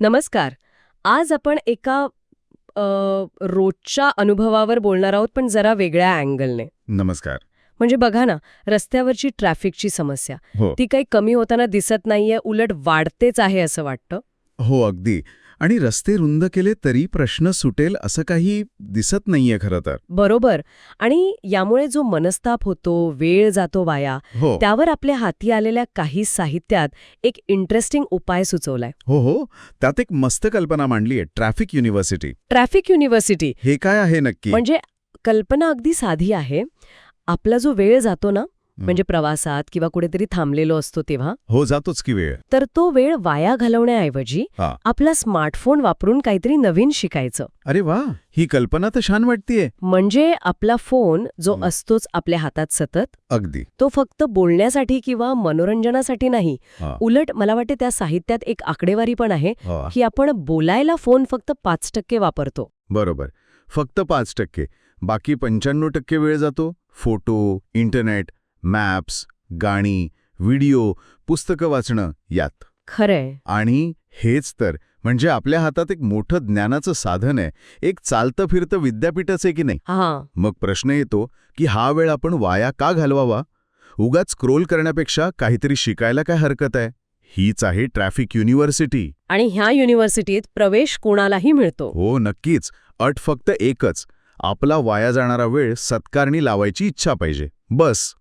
नमस्कार. आज आपण एका रोजच्या अनुभवावर बोलणार आहोत, पण जरा वेगळ्या अँगलने. नमस्कार. म्हणजे बघा ना, रस्त्यावरची ट्रॅफिकची समस्या हो ती काही कमी होताना दिसत नाहीये, उलट वाढतेच आहे असं वाटतं. हो अगदी. आणि रस्ते रुंद केले तरी प्रश्न सुटेल असं काही दिसत नाहीये खरं तर. बरोबर. आणि यामुळे जो मनस्ताप होतो, वेळ जातो वाया, हो त्यावर आपल्या हाती आलेल्या काही साहित्यात एक इंटरेस्टिंग उपाय सुचवलाय. हो हो त्यात एक मस्त कल्पना मांडली आहे, ट्रॅफिक युनिव्हर्सिटी. Traffic university. हे काय आहे नक्की? म्हणजे कल्पना अगदी साधी आहे. आपला जो वेळ जातो ना, म्हणजे प्रवासात किंवा कुठेतरी थांबलेलो असतो तेव्हा, हो जातोच की वेळ. तर तो वेळ वाया घालवण्याऐवजी हा. आपला स्मार्टफोन वापरून काहीतरी नवीन शिकायचं. अरे वा, ही कल्पना तर छान वाटतेय. म्हणजे आपला फोन जो असतोच आपल्या हातात सतत, अगदी. तो फक्त बोलण्यासाठी किंवा मनोरंजनासाठी नाही. हा. उलट मला वाटते त्या साहित्यात एक आकडेवारी पण आहे हा. की आपण बोलायला फोन फक्त 5% वापरतो. बरोबर. फक्त 5%. बाकी 95% वेळ जातो फोटो, इंटरनेट, मॅप्स, गाणी, व्हिडिओ, पुस्तकं वाचणं यात. खरंय. आणि हेच तर म्हणजे आपल्या हातात एक मोठं ज्ञानाचं साधन आहे, एक चालतं फिरतं विद्यापीठच आहे की नाही. हा. मग प्रश्न येतो की हा वेळ आपण वाया का घालवावा? उगाच स्क्रोल करण्यापेक्षा काहीतरी शिकायला काय हरकत आहे? हीच आहे ट्रॅफिक युनिव्हर्सिटी. आणि ह्या युनिव्हर्सिटीत प्रवेश कोणालाही मिळतो. हो नक्कीच. अट फक्त एकच, आपला वाया जाणारा वेळ सत्कारणी लावायची इच्छा पाहिजे. बस.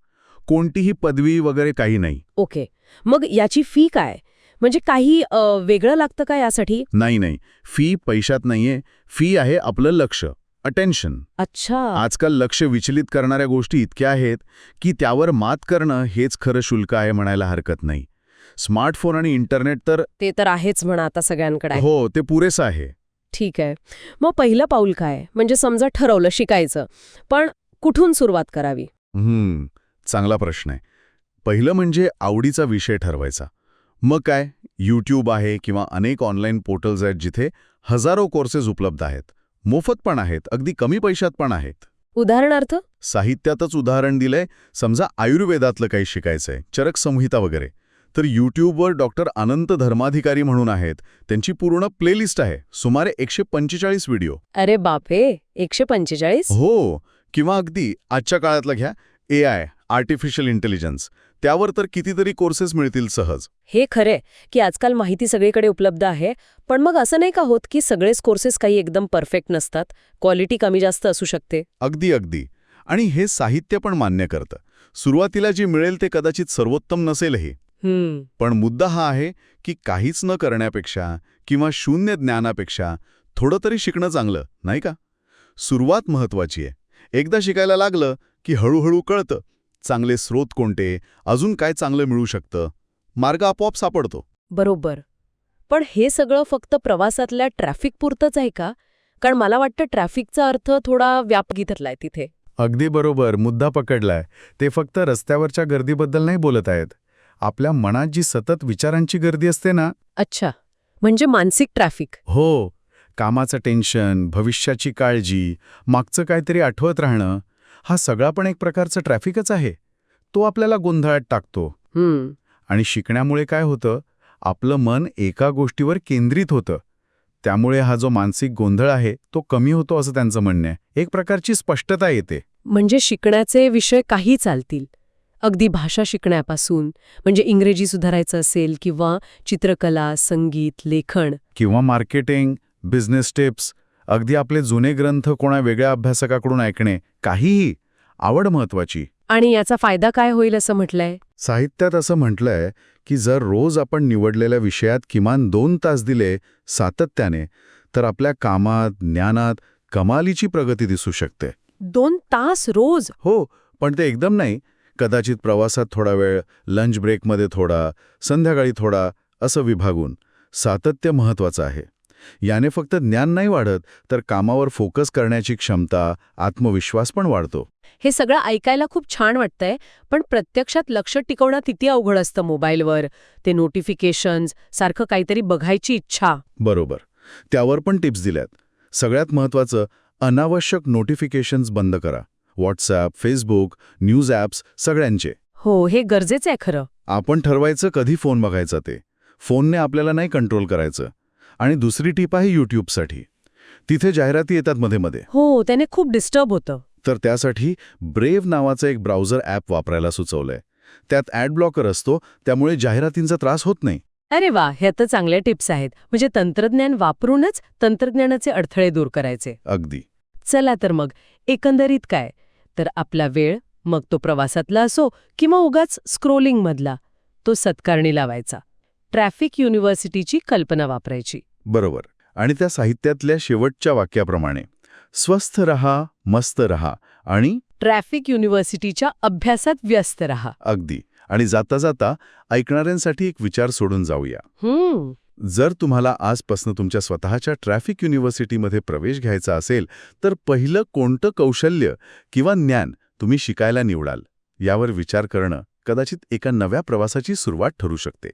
कोणतीही पदवी वगैरे काही नाही. ओके. मग याची फी काय? म्हणजे काही वेगळं लागतं का यासाठी? नाही. फी पैशात नाहीये. फी आहे आपलं लक्ष, अटेन्शन. अच्छा. आजकाल लक्ष विचलित करणाऱ्या गोष्टी इतक्या आहेत की त्यावर मात करणं हेच खरं शुल्क आहे म्हणायला हरकत नाही. स्मार्टफोन आणि इंटरनेट तर ते तर आहेच म्हणा आता सगळ्यांकडे. हो, ते पुरेसं आहे. ठीक आहे. मग पहिलं पाऊल काय? म्हणजे समजा ठरवलं शिकायचं, पण कुठून सुरुवात करावी? चांगला प्रश्न आहे. पहिलं म्हणजे आवडीचा विषय ठरवायचा. मग काय, YouTube आहे किंवा अनेक ऑनलाईन पोर्टल्स आहेत जिथे हजारो कोर्सेस उपलब्ध आहेत. मोफत पण आहेत, अगदी कमी पैशात पण आहेत. उदाहरणार्थ? साहित्यातच उदाहरण दिलंय. समजा आयुर्वेदातलं काही शिकायचंय, चरक संहिता वगैरे, तर YouTubeवर डॉक्टर अनंत धर्माधिकारी म्हणून आहेत. त्यांची पूर्ण प्लेलिस्ट आहे, सुमारे 145 व्हिडिओ. अरे बापरे, 145? हो. किंवा अगदी आजच्या काळातलं घ्या, AI, आर्टिफिशियल इंटेलिजन्स, त्यावर तर कितीतरी कोर्सेस मिळतील सहज. हे खरे की आजकाल माहिती सगळीकडे उपलब्ध आहे, पण मग असं नाही का होत की सगळेच कोर्सेस काही एकदम परफेक्ट नसतात, क्वालिटी कमी जास्त असू शकते? अगदी. आणि हे साहित्य पण मान्य करतं. सुरुवातीला जे मिळेल ते कदाचित सर्वोत्तम नसेलही. पण मुद्दा हा आहे की काहीच न करण्यापेक्षा किंवा शून्य ज्ञानापेक्षा थोडं तरी शिकणं चांगलं, नाही का? सुरुवात महत्वाची आहे. एकदा शिकायला लागलं की हळूहळू कळतं चांगले स्रोत कोणते, अजून काय चांगलं मिळू शकतं. मार्ग आपोआप सापडतो. बरोबर. पण हे सगळं फक्त प्रवासातल्या ट्रॅफिक पुरतंच आहे का? कारण मला वाटतं ट्रॅफिकचा अर्थ थोडा व्यापक घेतलाय तिथे. अगदी बरोबर, मुद्दा पकडलाय. ते फक्त रस्त्यावरच्या गर्दीबद्दल नाही बोलत आहेत. आपल्या मनात जी सतत विचारांची गर्दी असते ना. अच्छा. म्हणजे मानसिक ट्रॅफिक. हो. कामाचं टेन्शन, भविष्याची काळजी, मागचं काहीतरी आठवत राहणं, हा सगळा पण एक प्रकारचं ट्रॅफिकच आहे. तो आपल्याला गोंधळात टाकतो. आणि शिकण्यामुळे काय होतं, आपलं मन एका गोष्टीवर केंद्रित होतं. त्यामुळे हा जो मानसिक गोंधळ आहे तो कमी होतो असं त्यांचं म्हणणं आहे. एक प्रकारची स्पष्टता येते. म्हणजे शिकण्याचे विषय काही चालतील, अगदी भाषा शिकण्यापासून, म्हणजे इंग्रजी सुधारायचं असेल किंवा चित्रकला, संगीत, लेखन किंवा मार्केटिंग, बिझनेस टिप्स, अगदी आपले जुने ग्रंथ कोणा वेगळ्या अभ्यासकाकडून ऐकणे, काहीही. आवड महत्वाची. आणि याचा फायदा काय होईल असं म्हटलंय? साहित्यात असं म्हटलंय की जर रोज आपण निवडलेल्या विषयात किमान 2 तास दिले सातत्याने, तर आपल्या कामात, ज्ञानात कमालीची प्रगती दिसू शकते. 2 तास रोज? हो, पण ते एकदम नाही. कदाचित प्रवासात थोडा वेळ, लंच ब्रेकमध्ये थोडा, संध्याकाळी थोडा, असं विभागून. सातत्य महत्वाचं आहे. याने फक्त ज्ञान नाही वाढत, तर कामावर फोकस करण्याची क्षमता, आत्मविश्वास पण वाढतो. हे सगळं ऐकायला खूप छान वाटतंय, पण प्रत्यक्षात लक्ष टिकवणं किती अवघड असतं मोबाईलवर. ते नोटिफिकेशन्स, सारखं काहीतरी बघायची इच्छा. बरोबर. त्यावर पण टिप्स दिल्यात. सगळ्यात महत्वाचं, अनावश्यक नोटिफिकेशन्स बंद करा. व्हॉट्सॲप, फेसबुक, न्यूज ॲप्स सगळ्यांचे. हो, हे गरजेचं आहे खरं. आपण ठरवायचं कधी फोन बघायचा ते. फोनने आपल्याला नाही कंट्रोल करायचं. आणि दुसरी टीप आहे यूट्यूबसाठी. तिथे जाहिराती येतात मध्ये मध्ये. हो, त्याने खूप डिस्टर्ब होतं. तर त्यासाठी ब्रेव्ह नावाचं एक ब्राउझर ॲप वापरायला सुचवलंय. त्यात ॲड ब्लॉकर असतो, त्यामुळे जाहिरातींचा त्रास होत नाही. अरे वा, ह्या तर चांगल्या टिप्स आहेत. म्हणजे तंत्रज्ञान वापरूनच तंत्रज्ञानाचे अडथळे दूर करायचे. अगदी. चला तर मग एकंदरीत काय, तर आपला वेळ, मग तो प्रवासातला असो किंवा उगाच स्क्रोलिंगमधला, तो सत्कारणी लावायचा. ट्रॅफिक युनिव्हर्सिटीची कल्पना वापरायची. बरोबर. आणि त्या साहित्यातल्या शेवटच्या वाक्याप्रमाणे स्वस्थ रहा, मस्त रहा आणि ट्रॅफिक युनिव्हर्सिटीच्या अभ्यासात व्यस्त रहा. अगदी. आणि जाता जाता ऐकणाऱ्यांसाठी एक विचार सोडून जाऊया. जर तुम्हाला आजपासून तुमच्या स्वतःच्या ट्रॅफिक युनिव्हर्सिटीमध्ये प्रवेश घ्यायचा असेल, तर पहिलं कोणतं कौशल्य किंवा ज्ञान तुम्ही शिकायला निवडाल, यावर विचार करणं कदाचित एका नव्या प्रवासाची सुरुवात ठरू शकते.